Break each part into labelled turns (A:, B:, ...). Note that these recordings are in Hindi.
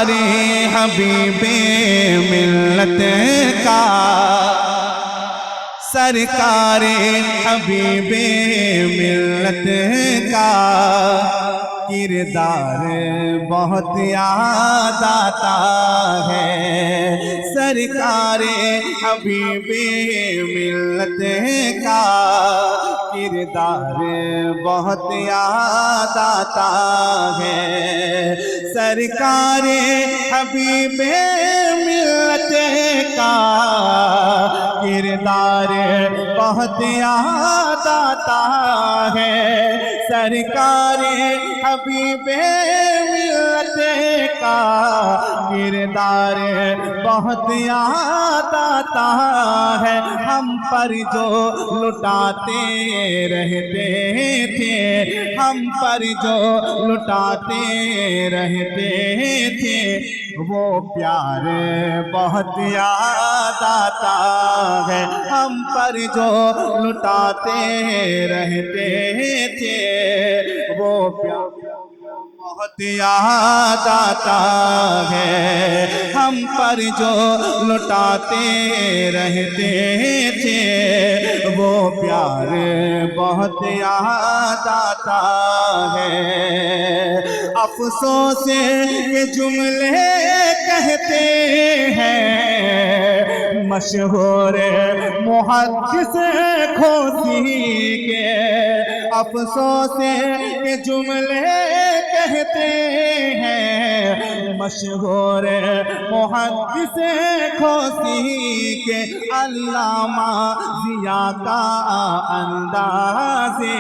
A: हबीबे मिल्लत का, सरकारे हबीबे मिल्लत का किरदार बहुत याद आता है। सरकारे हबीबे मिल्लत का किरदार बहुत याद आता है। सरकारे हबीबे मिल्लत का किरदार बहुत याद आता है। सरकारे हबीबे मिल्लत का किरदार बहुत याद आता है। हम पर जो लुटाते रहते थे, हम पर जो लुटाते रहते थे, वो प्यार बहुत याद आता है। हम पर जो लुटाते रहते थे, वो प्यार बहुत याद आता है। हम पर जो लुटाते रहते थे, वो प्यार बहुत याद आता है। अफसोस के जुमले कहते हैं मशहूर मुहद्दिस खोसी के। अफसोस के जुमले कहते हैं मशहूर मुहद्दिस खोसी के। अल्लामा ज़िया का अंदाज़े,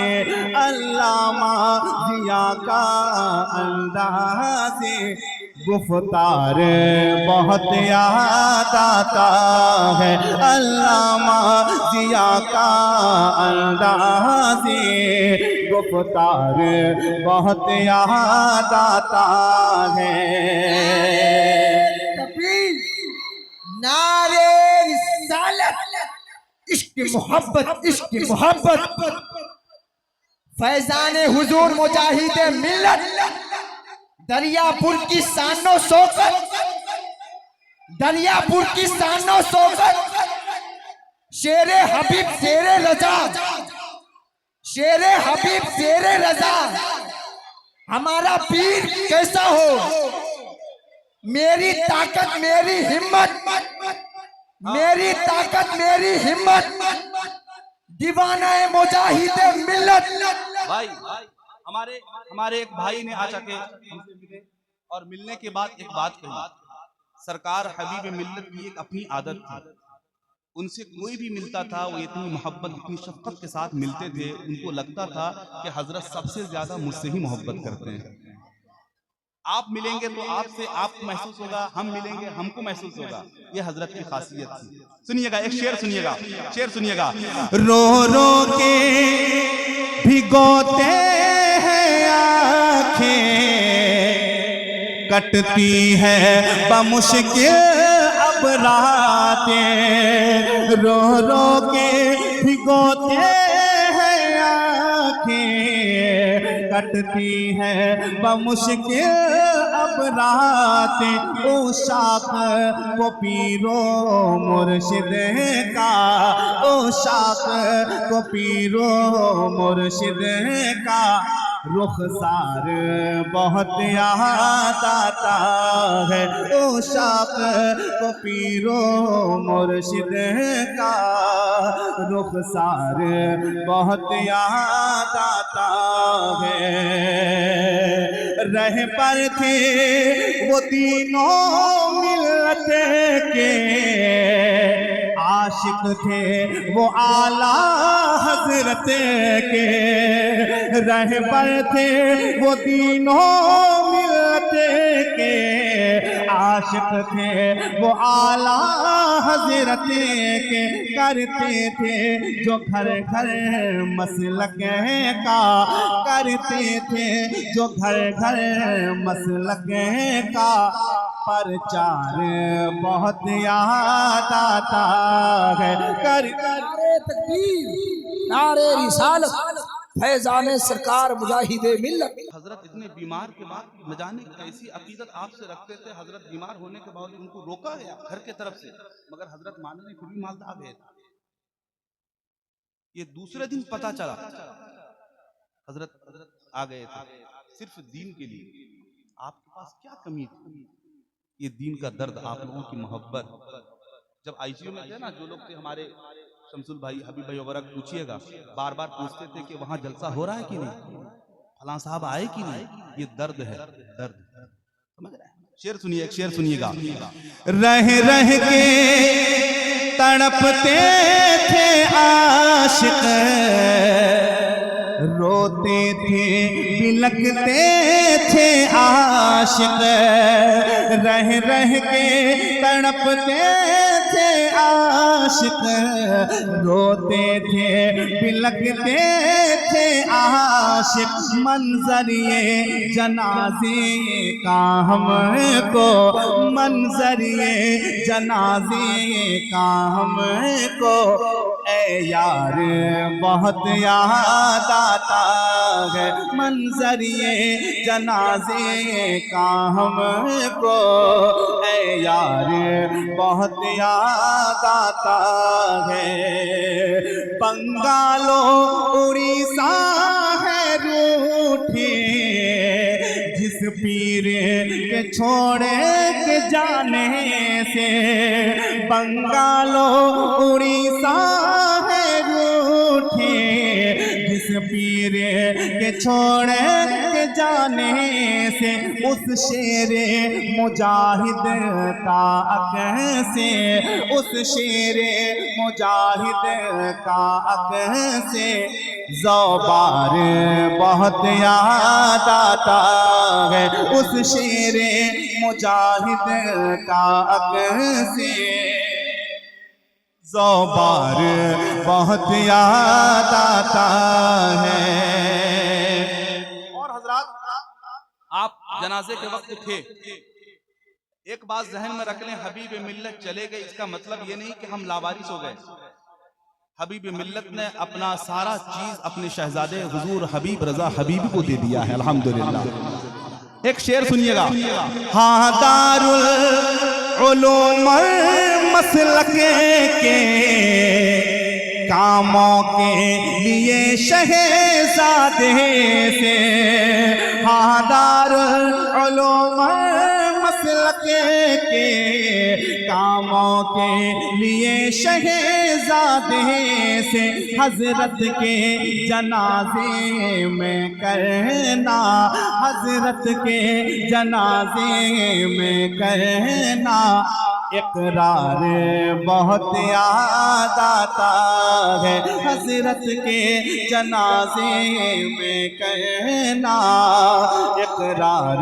A: अल्लामा ज़िया का अंदाज़े गुफ्तार बहुत याद आता है। अल्लामा ज़िया का अंदाज़े गुफ्तार बहुत याद आता है।
B: नारे रिसालत, इश्क मोहब्बत, इश्क मोहब्बत। फैजान हुजूर मुजाहिद मिल्लत, दरियापुर की शानो शौकत, दरियापुर की शानो शौकत। शेरे हबीब शेरे रजा, शेरे हबीब शेरे रजा। हमारा पीर कैसा हो, मेरी ताकत मेरी हिम्मत, मेरी ताकत मेरी हिम्मत। दीवाना मुजाहिद मिल्लत।
A: भाई हमारे एक भाई ने आज आके हमसे मिले और मिलने के बाद एक बात कही। सरकार हबीब मिल्लत की एक अपनी आदत थी, उनसे कोई भी मिलता था वो इतनी मोहब्बत इतनी शफ़क़त के साथ मिलते थे, उनको लगता था कि हजरत सबसे ज्यादा मुझसे ही मोहब्बत करते हैं। आप मिलेंगे तो आपसे आपको महसूस होगा, हम मिलेंगे हमको महसूस होगा। ये हजरत की खासियत थी। सुनिएगा एक शेर सुनिएगा, शेर सुनिएगा। रो रो के भिगोते हैं आँखें, कटती है बमुश्किल अब रातें। रो रो के भिगोते हैं आँखें, कटती है बमुश्किल अब रातें। उशाक को पीरो मुर्शिद का, उशाक को पीरो मुर्शिद का रुखसार बहुत याद आता है। उशाक को पीरो मुर्शिद का रुखसार बहुत याद आता है। रह पर थे वो तीनों मिल्लत के, आशिक थे वो आला हजरत के। रहबर थे वो तीनों मिल्लत के, आशिक थे वो आला हजरत के। करते थे जो घर घर मसलक का, करते थे जो घर घर मसलक का। प्रचार बहुत याद आता है। कर
B: नारे तकबीर, नारे रिसालत, फैजाने सरकार मुजाहिदे मिल्लत।
A: हजरत इतने बीमार के बाद न जाने कैसी अकीदत आपसे रखते थे। हजरत बीमार होने के बावजूद उनको रोका गया घर के तरफ से, मगर हजरत माने फिर भी मालदा गए थे। ये दूसरे दिन पता चला हजरत आ गए थे सिर्फ दीन के लिए। आपके पास क्या कमी थी? ये दीन का दर्द, आप लोगों की मोहब्बत। जब आईसीयू में थे ना, जो लोग थे हमारे शमसुल भाई, हबीब भाई वगैरह, पूछिएगा, बार बार पूछते थे कि वहां जलसा हो रहा है कि नहीं, फलां साहब आए कि नहीं। ये दर्द है, दर्द। समझ रहे हैं? शेर सुनिए, एक शेर सुनिएगा। रह रह के तड़पते थे आशिक, रोते थे बिलखते थे आशिक, रह रह के तड़पते थे आशिक, रोते थे बिलखते थे आशिक, मंजर ये जनाजे का हमको, मंजर ये जनाजे का हमको, ए यार बहुत याद आता है, मंजर ये जनाजे का हमको, ए यार बहुत याद आता है। बंगालो उड़ीसा है रूठे, जिस पीर के छोड़े के जाने से, बंगालो उड़ीसा है रूठे, जिस पीर के छोड़े के जाने से, उस शेरे मुजाहिद का अक से, उस शेरे मुजाहिद का अक से, ज़ौबार बहुत याद आता है, उस शेरे मुजाहिद का अक से, ज़ौबार बहुत याद आता है। और हजरात, आप जनाजे के वक्त थे, एक बात जहन में रख लें, हबीब मिल्लत चले गए, इसका मतलब ये नहीं कि हम लावारिस हो गए। हबीब मिल्लत ने अपना सारा चीज अपने शहजादे हुजूर हबीब रजा हबीब को दे दिया है, अल्हम्दुलिल्लाह। एक शेर सुनिएगा। हाँ, दारुल उलूम मसलक के कामों के लिए शहजादे से, हाँ, दारुल उलूम मसलक के कामों के लिए शहजादे से, हजरत के जनाजे में करना, हजरत के जनाजे में करना, इकरार बहुत याद आता है, हजरत के जनाजे में कहना, इकरार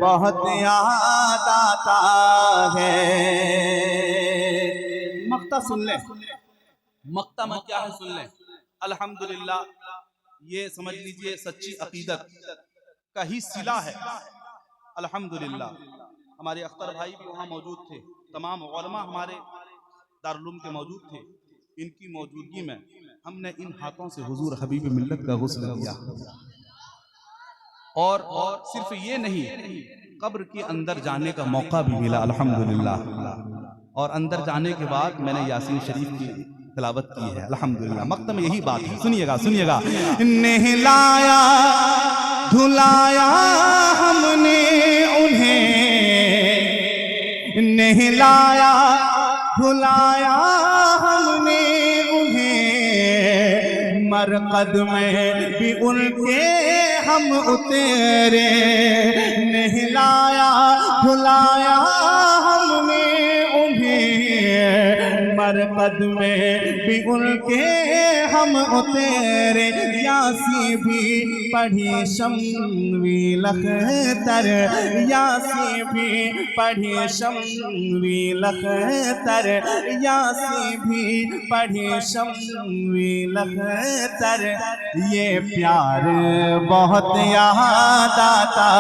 A: बहुत याद आता है। मक्ता सुन ले, मक्ता में क्या है सुन ले। अल्हम्दुलिल्लाह, ये समझ लीजिए सच्ची अकीदत का ही सिला है। अल्हम्दुलिल्लाह, हमारे अख्तर भाई भी वहाँ मौजूद थे, तमाम उलमा हमारे दारुल उलूम के मौजूद थे। इनकी मौजूदगी में हमने इन हाथों से हुजूर हबीब मिल्लत का गुस्ल किया। और सिर्फ ये नहीं, कब्र के अंदर जाने का मौका भी मिला, अल्हम्दुलिल्लाह। और अंदर जाने के बाद मैंने यासीन शरीफ की तिलावत की है, अल्हम्दुलिल्लाह। मक्तम में यही बात है, सुनिएगा सुनिएगा। नहलाया धुलाया हमने उन्हें, नहलाया धुलाया हमने उन्हें, मरकद में भी उनके हम उतरे, नहलाया धुलाया हमने उन्हें, मरकद में भी उनके हम उतरे, यासी भी पढ़ी शम्वी लखतर, यासी भी पढ़ी शम्वी लखतर, यासी भी पढ़ी शम्वी लखतर, ये प्यार बहुत याद आता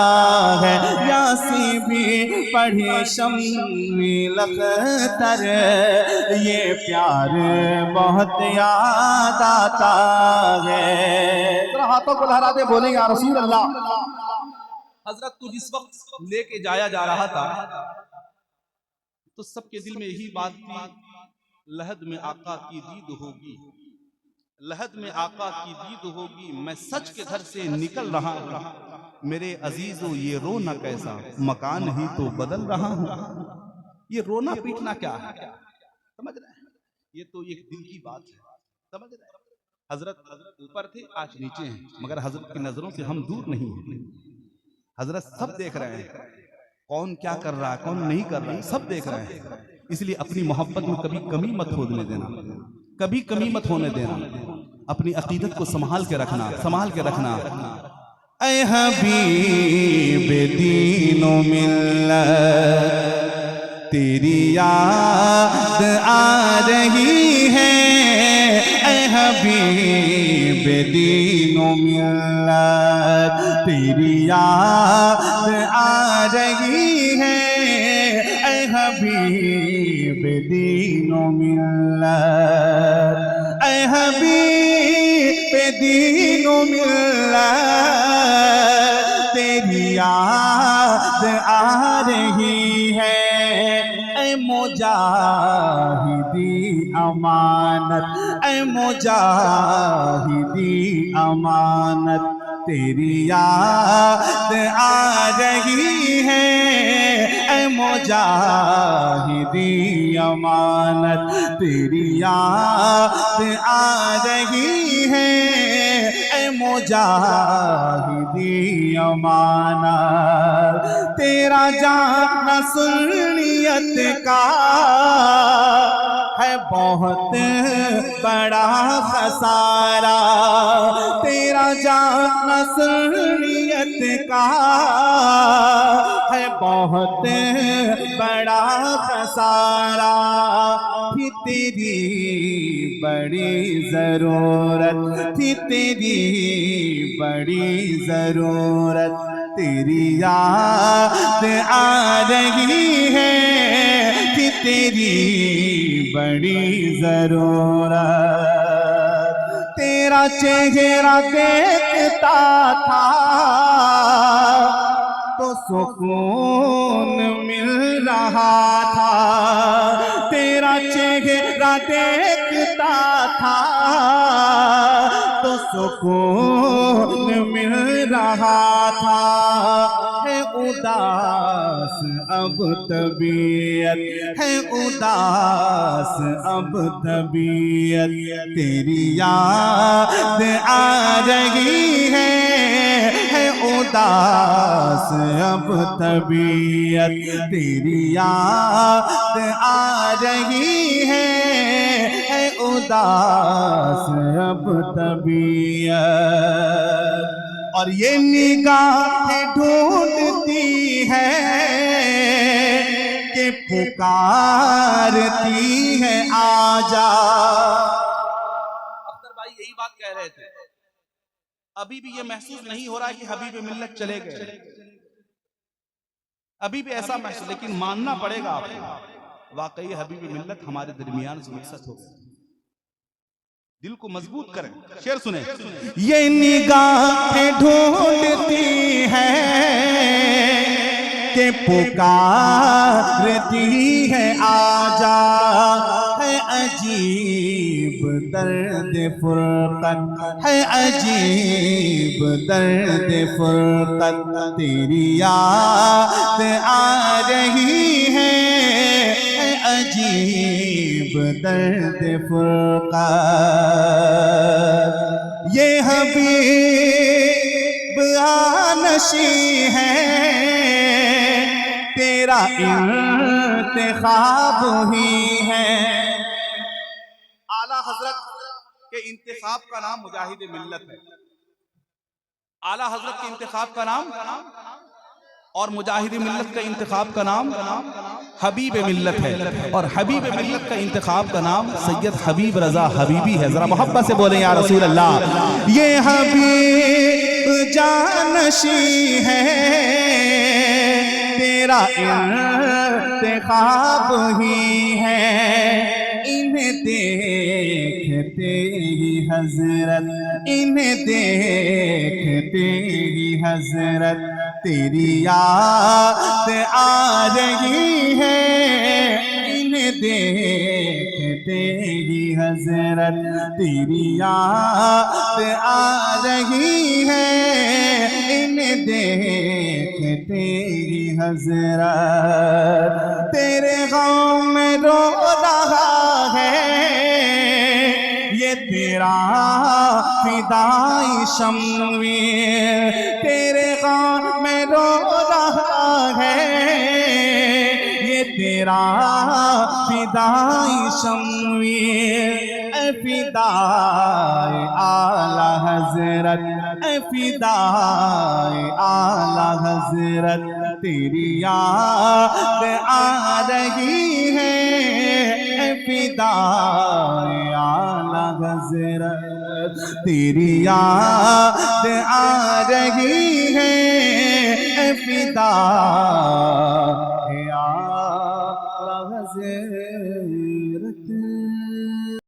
A: है, यासी भी पढ़ी शम्वी लखतर, ये प्यार बहुत याद आता है।
C: जरा हाथों को लहरा दे, बोले या रसूल अल्लाह।
A: हजरत को जिस वक्त लेके जाया जा रहा था तो सबके दिल में यही बात थी, लहद में आका की दीद होगी, लहद में आका की दीद होगी, मैं सच के घर से निकल रहा हूं, मेरे अजीजों ये रोना कैसा, मकान ही तो बदल रहा हूं। ये रोना पीटना क्या है, समझ रहे हैं? ये तो एक दिल की बात है, समझ रहे हैं? हजरत ऊपर थे, आज नीचे हैं, मगर हजरत की नजरों से हम दूर नहीं हैं। हजरत सब देख रहे हैं, कौन क्या कर रहा है, कौन नहीं कर रहा है, सब देख रहे हैं। इसलिए अपनी मोहब्बत में कभी कमी मत होने देना, कभी कमी मत होने देना। अपनी अकीदत को संभाल के रखना, संभाल के रखना। ऐ हबीब दीनो मिल्लत तेरी याद आ रही है, ऐ हबीब दीनो मिल्लत तेरी याद आ रही है, ऐ हबीब दीनो मिल्लत, ऐ हबीब दीनो मिल्लत तेरी याद आ रही है, ऐ मुजाहिदी अमानत, ऐ मुजाहिदी अमानत तेरी याद आ रही है, ऐ मुजाहिदी अमानत तेरी याद आ रही है, ऐ मुजाहिदी अमानत तेरा जाना सुन्नियत का है बहुत बड़ा खसारा, तेरा जाना सुन्नियत का है बहुत बड़ा खसारा, थी तेरी बड़ी जरूरत, थी तेरी बड़ी जरूरत तेरी याद आ रही है, कि तेरी बड़ी जरूरत तेरा चेहरा देखता था तो सुकून मिल रहा था, तेरा चेहरा देखता था तो सुकून मिल रहा था, है उदास अब तबीयत, है उदास अब तबीयत तेरी याद आ रही है उदास अब तबीयत तेरी याद आ रही है उदास अब तबीयत। और ये निगाहें ढूंढती है कि पुकारती है आजा। अख्तर भाई यही बात कह रहे थे, अभी भी ये महसूस नहीं हो रहा है कि हबीब मिल्लत चले गए, अभी भी ऐसा महसूस, लेकिन मानना पड़ेगा आपको वाकई हबीब मिल्लत हमारे दरमियान से रुखसत हो गए। दिल को मजबूत करें, शेर सुने। ये निगाहें ढूंढती है कि पुकारती है आजा, है अजीब दर्द फुरकत, है अजीब दर्द फुरकत तेरी याद आ रही है अजीब दर्द फुरकत। ये हबीब आनशी है तेरा इंतखाब ही है। आला हजरत के इंतखाब का नाम मुजाहिद मिल्लत है। आला हजरत के इंतखाब का नाम और मुजाहिद मिल्लत का इंतखाब का नाम हबीब मिल्लत है, और हबीब मिल्लत का इंतखाब का नाम सैयद हबीब रजा हबीबी है। जरा मोहब्बत से बोले या रसूल अल्लाह। ये हबीब जानशी है तेरा इंतखाब ही है, इन्हें देखते ही
D: हजरत, इन्हें देखते ही हजरत तेरी याद आ रही है। इन्हें देखते ही हजरत तेरी याद आ रही है। इन्हें देखते ही हजरत तेरे गम में रो रहा है ये तेरा फिदाई शम्वीर। तेरे गम में रो रहा है ये तेरा फिदाई शम्वीर। ए फिदाई आला हजरत, ए फिदाई आला हजरत तेरी याद आ रही है। ए फिदाई आला हजरत तेरी याद आ रही है। ए फिदाई आला हजरत